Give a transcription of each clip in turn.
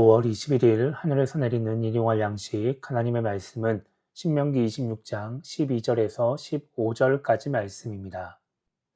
5월 21일 하늘에서 내리는 일용할 양식 하나님의 말씀은 신명기 26장 12절에서 15절까지 말씀입니다.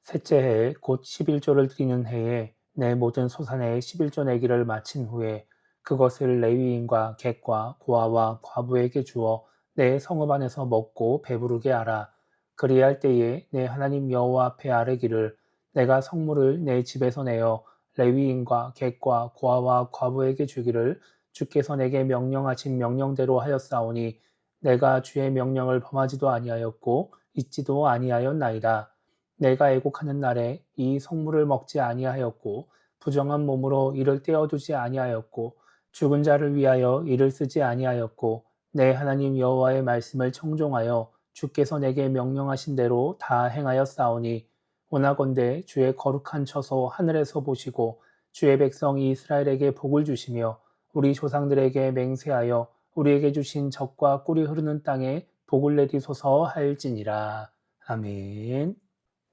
셋째 해 곧 11조를 드리는 해에 내 모든 소산의 11조 내기를 마친 후에 그것을 레위인과 객과 고아와 과부에게 주어 내 성읍 안에서 먹고 배부르게 하라. 그리할 때에 내 하나님 여호와 앞에 아뢰기를 내가 성물을 내 집에서 내어 레위인과 객과 고아와 과부에게 주기를 주께서 내게 명령하신 명령대로 하였사오니 내가 주의 명령을 범하지도 아니하였고 잊지도 아니하였나이다. 내가 애곡하는 날에 이 성물을 먹지 아니하였고 부정한 몸으로 이를 떼어두지 아니하였고 죽은 자를 위하여 이를 쓰지 아니하였고 내 하나님 여호와의 말씀을 청종하여 주께서 내게 명령하신 대로 다 행하였사오니 원하건대 주의 거룩한 처소 하늘에서 보시고 주의 백성 이스라엘에게 복을 주시며 우리 조상들에게 맹세하여 우리에게 주신 젖과 꿀이 흐르는 땅에 복을 내리소서 하일지니라. 아멘.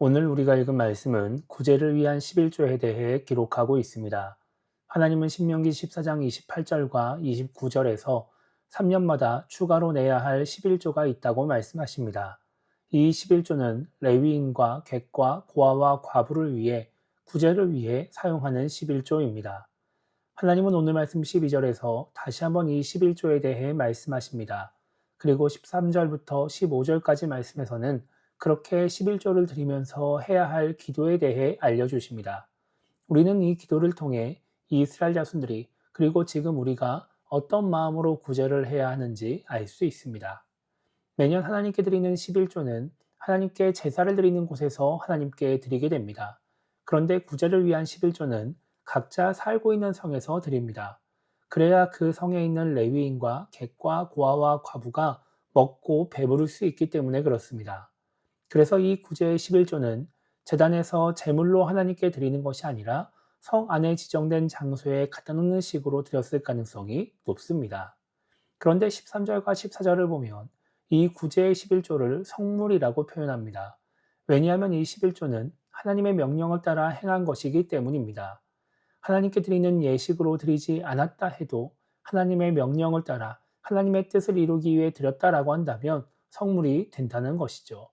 오늘 우리가 읽은 말씀은 구제를 위한 11조에 대해 기록하고 있습니다. 하나님은 신명기 14장 28절과 29절에서 3년마다 추가로 내야 할 11조가 있다고 말씀하십니다. 이 11조는 레위인과 객과 고아와 과부를 위해 구제를 위해 사용하는 11조입니다. 하나님은 오늘 말씀 12절에서 다시 한번 이 11조에 대해 말씀하십니다. 그리고 13절부터 15절까지 말씀에서는 그렇게 11조를 드리면서 해야 할 기도에 대해 알려주십니다. 우리는 이 기도를 통해 이스라엘 자손들이 그리고 지금 우리가 어떤 마음으로 구제를 해야 하는지 알 수 있습니다. 매년 하나님께 드리는 11조는 하나님께 제사를 드리는 곳에서 하나님께 드리게 됩니다. 그런데 구제를 위한 11조는 각자 살고 있는 성에서 드립니다. 그래야 그 성에 있는 레위인과 객과 고아와 과부가 먹고 배부를 수 있기 때문에 그렇습니다. 그래서 이 구제의 11조는 제단에서 제물로 하나님께 드리는 것이 아니라 성 안에 지정된 장소에 갖다 놓는 식으로 드렸을 가능성이 높습니다. 그런데 13절과 14절을 보면 이 구제의 11조를 성물이라고 표현합니다. 왜냐하면 이 11조는 하나님의 명령을 따라 행한 것이기 때문입니다. 하나님께 드리는 예식으로 드리지 않았다 해도 하나님의 명령을 따라 하나님의 뜻을 이루기 위해 드렸다라고 한다면 성물이 된다는 것이죠.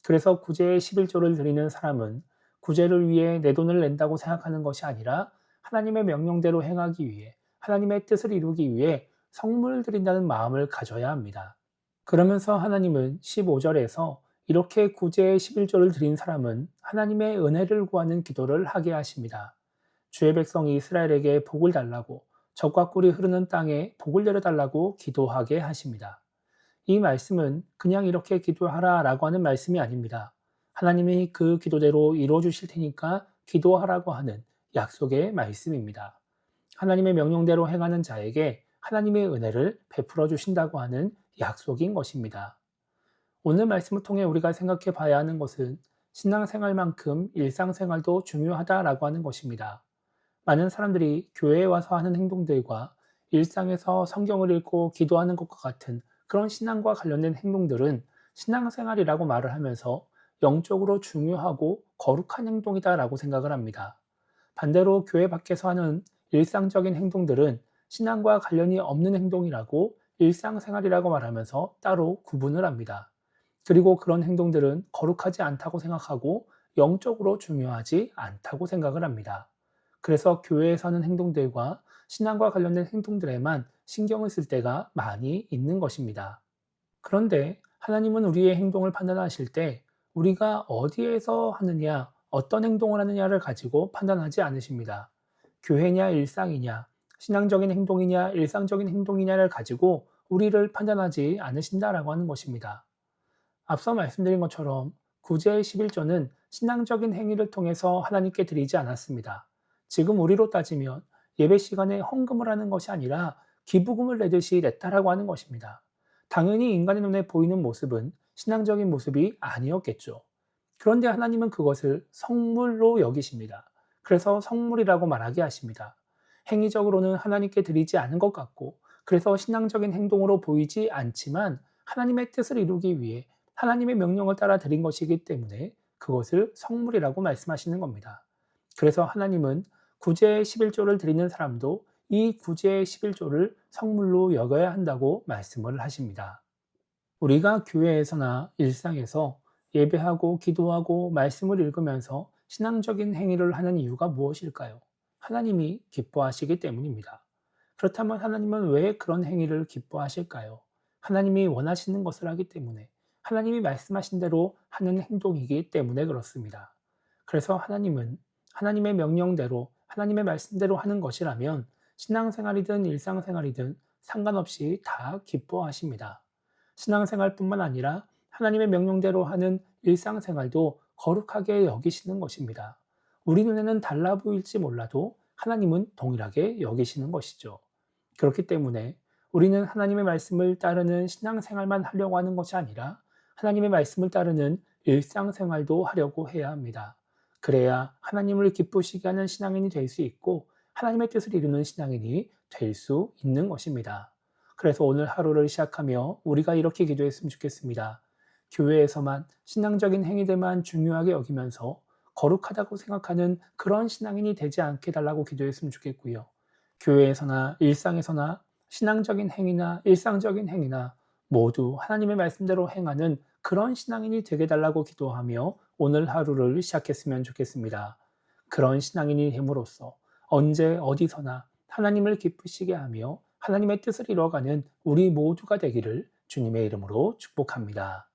그래서 구제의 11조를 드리는 사람은 구제를 위해 내 돈을 낸다고 생각하는 것이 아니라 하나님의 명령대로 행하기 위해 하나님의 뜻을 이루기 위해 성물을 드린다는 마음을 가져야 합니다. 그러면서 하나님은 15절에서 이렇게 구제의 11조를 드린 사람은 하나님의 은혜를 구하는 기도를 하게 하십니다. 주의 백성 이스라엘에게 복을 달라고 젖과 꿀이 흐르는 땅에 복을 내려달라고 기도하게 하십니다. 이 말씀은 그냥 이렇게 기도하라 라고 하는 말씀이 아닙니다. 하나님이 그 기도대로 이루어 주실 테니까 기도하라고 하는 약속의 말씀입니다. 하나님의 명령대로 행하는 자에게 하나님의 은혜를 베풀어 주신다고 하는 약속인 것입니다. 오늘 말씀을 통해 우리가 생각해 봐야 하는 것은 신앙생활만큼 일상생활도 중요하다라고 하는 것입니다. 많은 사람들이 교회에 와서 하는 행동들과 일상에서 성경을 읽고 기도하는 것과 같은 그런 신앙과 관련된 행동들은 신앙생활이라고 말을 하면서 영적으로 중요하고 거룩한 행동이다라고 생각을 합니다. 반대로 교회 밖에서 하는 일상적인 행동들은 신앙과 관련이 없는 행동이라고 일상생활이라고 말하면서 따로 구분을 합니다. 그리고 그런 행동들은 거룩하지 않다고 생각하고 영적으로 중요하지 않다고 생각을 합니다. 그래서 교회에서 하는 행동들과 신앙과 관련된 행동들에만 신경을 쓸 때가 많이 있는 것입니다. 그런데 하나님은 우리의 행동을 판단하실 때 우리가 어디에서 하느냐, 어떤 행동을 하느냐를 가지고 판단하지 않으십니다. 교회냐 일상이냐, 신앙적인 행동이냐 일상적인 행동이냐를 가지고 우리를 판단하지 않으신다라고 하는 것입니다. 앞서 말씀드린 것처럼 구제의 11조는 신앙적인 행위를 통해서 하나님께 드리지 않았습니다. 지금 우리로 따지면 예배 시간에 헌금을 하는 것이 아니라 기부금을 내듯이 냈다라고 하는 것입니다. 당연히 인간의 눈에 보이는 모습은 신앙적인 모습이 아니었겠죠. 그런데 하나님은 그것을 성물로 여기십니다. 그래서 성물이라고 말하게 하십니다. 행위적으로는 하나님께 드리지 않은 것 같고, 그래서 신앙적인 행동으로 보이지 않지만 하나님의 뜻을 이루기 위해 하나님의 명령을 따라 드린 것이기 때문에 그것을 성물이라고 말씀하시는 겁니다. 그래서 하나님은 구제의 11조를 드리는 사람도 이 구제의 11조를 성물로 여겨야 한다고 말씀을 하십니다. 우리가 교회에서나 일상에서 예배하고 기도하고 말씀을 읽으면서 신앙적인 행위를 하는 이유가 무엇일까요? 하나님이 기뻐하시기 때문입니다. 그렇다면 하나님은 왜 그런 행위를 기뻐하실까요? 하나님이 원하시는 것을 하기 때문에, 하나님이 말씀하신 대로 하는 행동이기 때문에 그렇습니다. 그래서 하나님은 하나님의 명령대로, 하나님의 말씀대로 하는 것이라면 신앙생활이든 일상생활이든 상관없이 다 기뻐하십니다. 신앙생활뿐만 아니라 하나님의 명령대로 하는 일상생활도 거룩하게 여기시는 것입니다. 우리 눈에는 달라 보일지 몰라도 하나님은 동일하게 여기시는 것이죠. 그렇기 때문에 우리는 하나님의 말씀을 따르는 신앙생활만 하려고 하는 것이 아니라 하나님의 말씀을 따르는 일상생활도 하려고 해야 합니다. 그래야 하나님을 기쁘시게 하는 신앙인이 될 수 있고 하나님의 뜻을 이루는 신앙인이 될 수 있는 것입니다. 그래서 오늘 하루를 시작하며 우리가 이렇게 기도했으면 좋겠습니다. 교회에서만 신앙적인 행위들만 중요하게 여기면서 거룩하다고 생각하는 그런 신앙인이 되지 않게 달라고 기도했으면 좋겠고요. 교회에서나 일상에서나 신앙적인 행위나 일상적인 행위나 모두 하나님의 말씀대로 행하는 그런 신앙인이 되게 달라고 기도하며 오늘 하루를 시작했으면 좋겠습니다. 그런 신앙인이 됨으로써 언제 어디서나 하나님을 기쁘시게 하며 하나님의 뜻을 이루어가는 우리 모두가 되기를 주님의 이름으로 축복합니다.